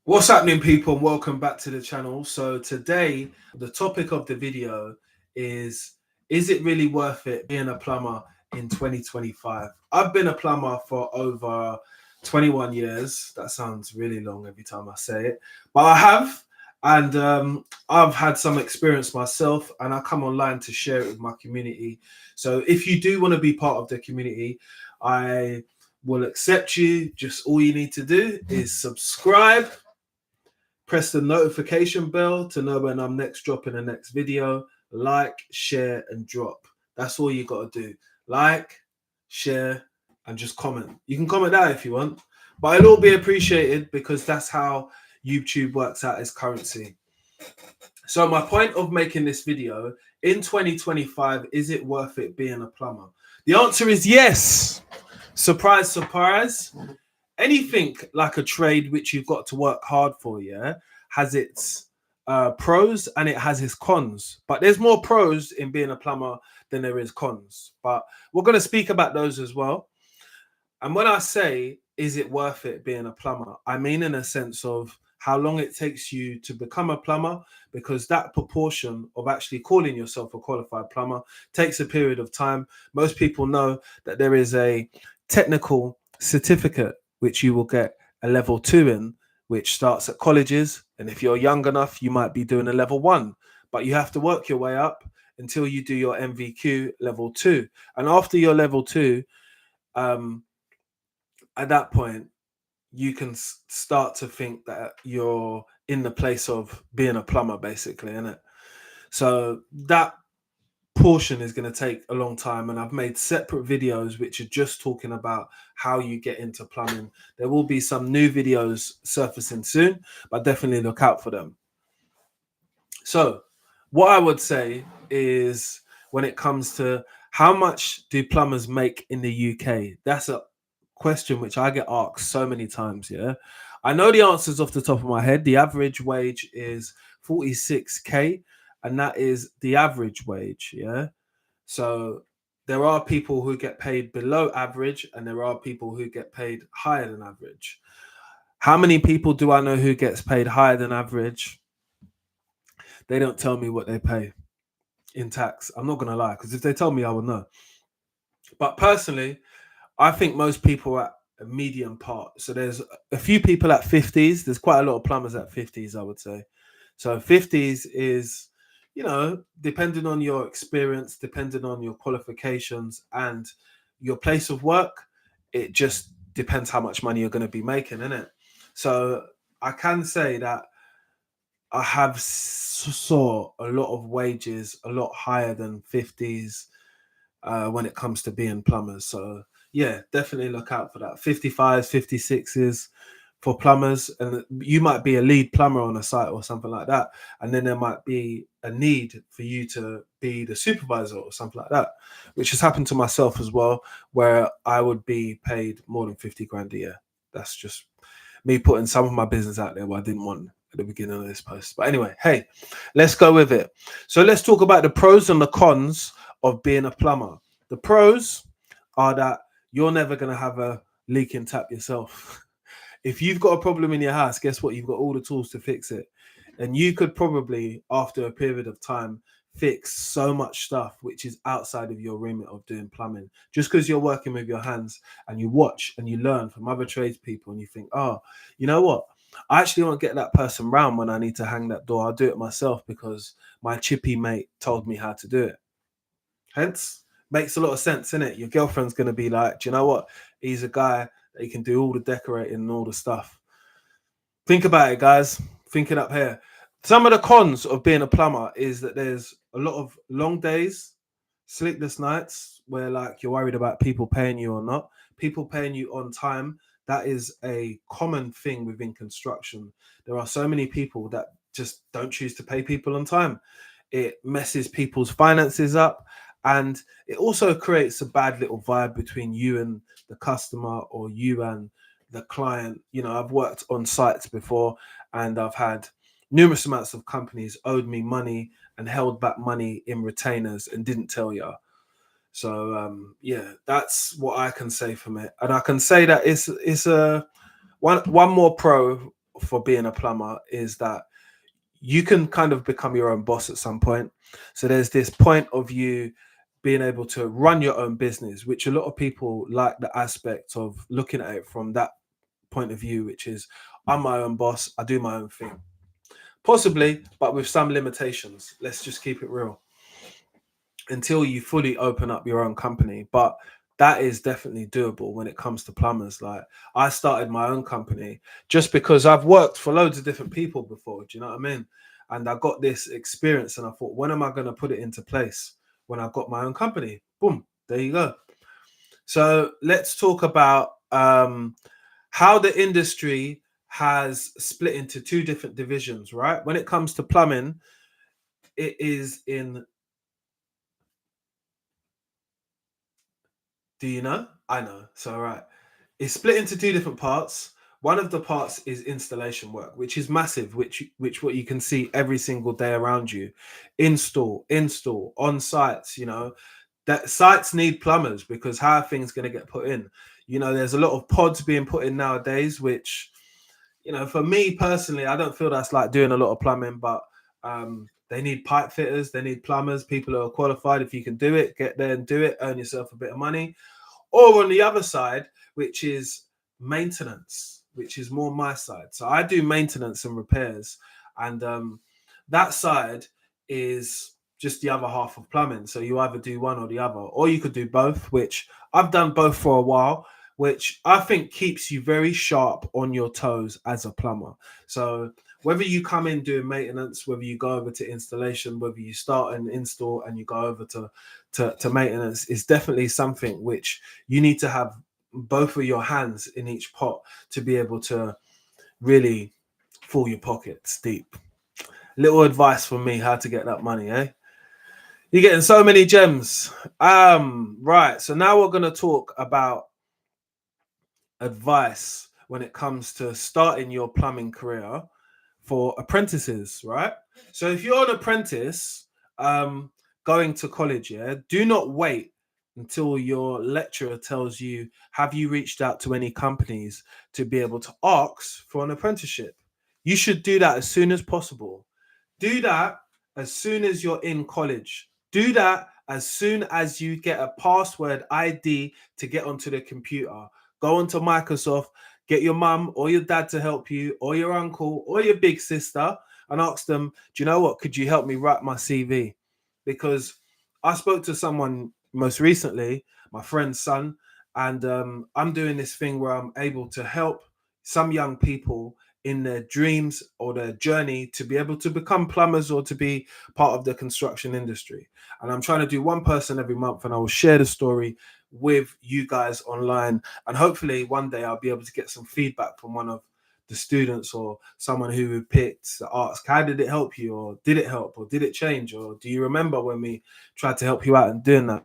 What's happening, people? And welcome back to the channel. So today, the topic of the video is it really worth it being a plumber in 2025? I've been a plumber for over 21 years. That sounds really long every time I say it, but I have. And I've had some experience myself, and I come online to share it with my community. So if you do want to be part of the community, I will accept you. Just all you need to do is subscribe, press the notification bell to know when I'm next dropping the next video. Like, share, and drop. That's all you got to do. Like, share, and just comment. You can comment that if you want, but it'll all be appreciated because that's how YouTube works out its currency. So my point of making this video, in 2025, is it worth it being a plumber? The answer is yes. Surprise, surprise. Anything like a trade which you've got to work hard for, yeah, has its pros and it has its cons. But there's more pros in being a plumber than there is cons. But we're going to speak about those as well. And when I say, is it worth it being a plumber, I mean in a sense of how long it takes you to become a plumber, because that proportion of actually calling yourself a qualified plumber takes a period of time. Most people know that there is a technical certificate which you will get a level 2 in, which starts at colleges. And if you're young enough, you might be doing a level 1, but you have to work your way up until you do your MVQ level 2. And after your level 2, at that point, you can start to think that you're in the place of being a plumber, basically, isn't it? So that portion is going to take a long time, and I've made separate videos which are just talking about how you get into plumbing. There will be some new videos surfacing soon, but definitely look out for them. So what I would say is, when it comes to how much do plumbers make in the UK, that's a question which I get asked so many times. Yeah, I know the answers off the top of my head. The average wage is 46k, and that is the average wage. Yeah, so there are people who get paid below average, and there are people who get paid higher than average. How many people do I know who gets paid higher than average? They don't tell me what they pay in tax. I'm not gonna lie, because if they told me, I would know. But personally, I think most people are at a medium part. So there's a few people at 50s. There's quite a lot of plumbers at 50s, I would say. So 50s is, depending on your experience, depending on your qualifications and your place of work, it just depends how much money you're going to be making, innit? So I can say that I have saw a lot of wages a lot higher than 50s when it comes to being plumbers. So yeah, definitely look out for that. 55s, 56s for plumbers, and you might be a lead plumber on a site or something like that, and then there might be a need for you to be the supervisor or something like that, which has happened to myself as well, where I would be paid more than 50 grand a year. That's just me putting some of my business out there what I didn't want at the beginning of this post. But anyway, hey, let's go with it. So let's talk about the pros and the cons of being a plumber. The pros are that you're never going to have a leaking tap yourself. If you've got a problem in your house, guess what? You've got all the tools to fix it. And you could probably, after a period of time, fix so much stuff which is outside of your remit of doing plumbing, just because you're working with your hands and you watch and you learn from other tradespeople, and you think, oh, you know what, I actually won't get that person round when I need to hang that door. I'll do it myself because my chippy mate told me how to do it. Hence, makes a lot of sense, innit? Your girlfriend's going to be like, do you know what, he's a guy that he can do all the decorating and all the stuff. Think about it, guys. Think it up here. Some of the cons of being a plumber is that there's a lot of long days, sleepless nights, where like you're worried about people paying you or not. People paying you on time, that is a common thing within construction. There are so many people that just don't choose to pay people on time. It messes people's finances up, and it also creates a bad little vibe between you and the customer, or you and the client. I've worked on sites before, and I've had numerous amounts of companies owed me money and held back money in retainers and didn't tell you. So yeah, that's what I can say from it. And I can say that it's a one more pro for being a plumber is that you can kind of become your own boss at some point. So there's this point of you being able to run your own business, which a lot of people like the aspect of looking at it from that point of view, which is I'm my own boss, I do my own thing. Possibly, but with some limitations. Let's just keep it real until you fully open up your own company. But that is definitely doable when it comes to plumbers. Like I started my own company just because I've worked for loads of different people before. Do you know what I mean? And I got this experience, and I thought, when am I going to put it into place? When I've got my own company, boom, there you go. So let's talk about how the industry has split into two different divisions. Right, when it comes to plumbing, it is in. Do you know? I know. So, right. It's split into two different parts. One of the parts is installation work, which is massive, which what you can see every single day around you. Install on sites, that sites need plumbers because how are things going to get put in? There's a lot of pods being put in nowadays, which, for me personally, I don't feel that's like doing a lot of plumbing, but they need pipe fitters, they need plumbers, people who are qualified. If you can do it, get there and do it, earn yourself a bit of money. Or on the other side, which is maintenance, which is more my side. So I do maintenance and repairs, and that side is just the other half of plumbing. So you either do one or the other, or you could do both, which I've done both for a while, which I think keeps you very sharp on your toes as a plumber. So whether you come in doing maintenance, whether you go over to installation, whether you start and install and you go over to maintenance, is definitely something which you need to have both of your hands in each pot to be able to really fill your pockets deep. Little advice from me how to get that money, eh? You're getting so many gems. Right. So now we're gonna talk about advice when it comes to starting your plumbing career for apprentices, right? So if you're an apprentice going to college, yeah, do not wait until your lecturer tells you, have you reached out to any companies to be able to ask for an apprenticeship? You should do that as soon as possible. Do that as soon as you're in college. Do that as soon as you get a password ID to get onto the computer. Go onto Microsoft, get your mum or your dad to help you, or your uncle or your big sister, and ask them, do you know what? Could you help me write my CV? Because I spoke to someone most recently, my friend's son, and I'm doing this thing where I'm able to help some young people in their dreams or their journey to be able to become plumbers or to be part of the construction industry. And I'm trying to do one person every month, and I will share the story with you guys online. And hopefully one day I'll be able to get some feedback from one of the students or someone who picked to ask, how did it help you? Or did it help? Or did it change? Or do you remember when we tried to help you out and doing that?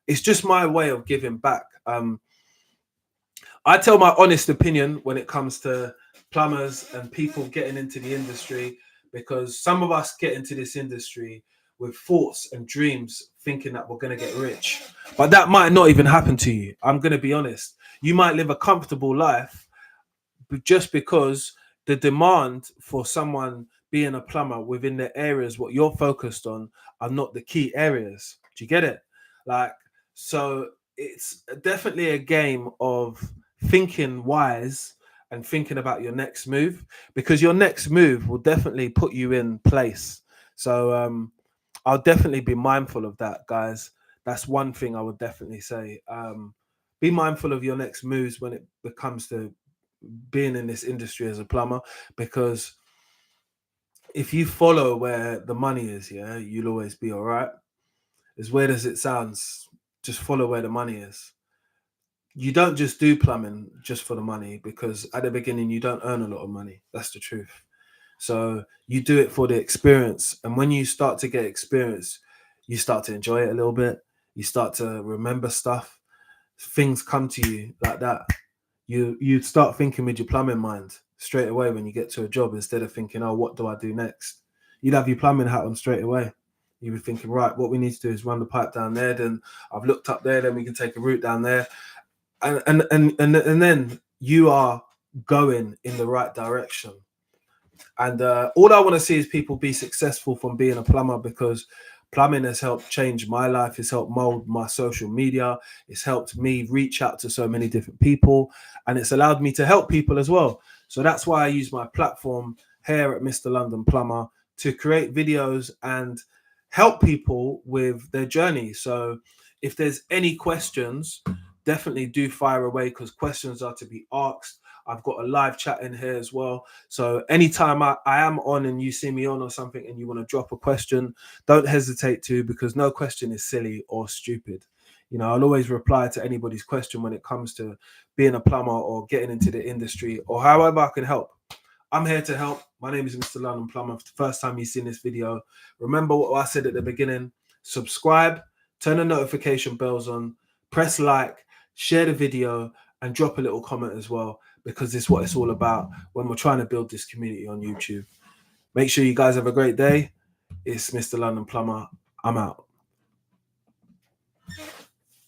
It's just my way of giving back. I tell my honest opinion when it comes to plumbers and people getting into the industry, because some of us get into this industry with thoughts and dreams thinking that we're going to get rich, but that might not even happen to you. I'm going to be honest. You might live a comfortable life, but just because the demand for someone being a plumber within the areas what you're focused on are not the key areas. Do you get it? Like, so it's definitely a game of thinking wise and thinking about your next move, because your next move will definitely put you in place. So I'll definitely be mindful of that, guys. That's one thing I would definitely say. Be mindful of your next moves when it comes to being in this industry as a plumber, because if you follow where the money is, yeah, you'll always be all right. As weird as it sounds, just follow where the money is. You don't just do plumbing just for the money, because at the beginning you don't earn a lot of money. That's the truth. So you do it for the experience. And when you start to get experience, you start to enjoy it a little bit. You start to remember stuff. Things come to you like that. You start thinking with your plumbing mind straight away when you get to a job, instead of thinking, oh, what do I do next? You'd have your plumbing hat on straight away. You'd be thinking, right, what we need to do is run the pipe down there. Then I've looked up there. Then we can take a route down there, and then you are going in the right direction. And all I want to see is people be successful from being a plumber, because plumbing has helped change my life. It's helped mold my social media. It's helped me reach out to so many different people, and it's allowed me to help people as well. So that's why I use my platform here at Mr. London Plumber to create videos and help people with their journey. So if there's any questions, definitely do fire away, because questions are to be asked. I've got a live chat in here as well. So anytime I am on and you see me on or something and you want to drop a question, don't hesitate to, because no question is silly or stupid. You know, I'll always reply to anybody's question when it comes to being a plumber or getting into the industry or however I can help. I'm here to help. My name is Mr. London Plumber. If the first time you've seen this video, remember what I said at the beginning. Subscribe, turn the notification bells on, press like, share the video, and drop a little comment as well, because it's what it's all about when we're trying to build this community on YouTube. Make sure you guys have a great day. It's Mr. London Plumber. I'm out.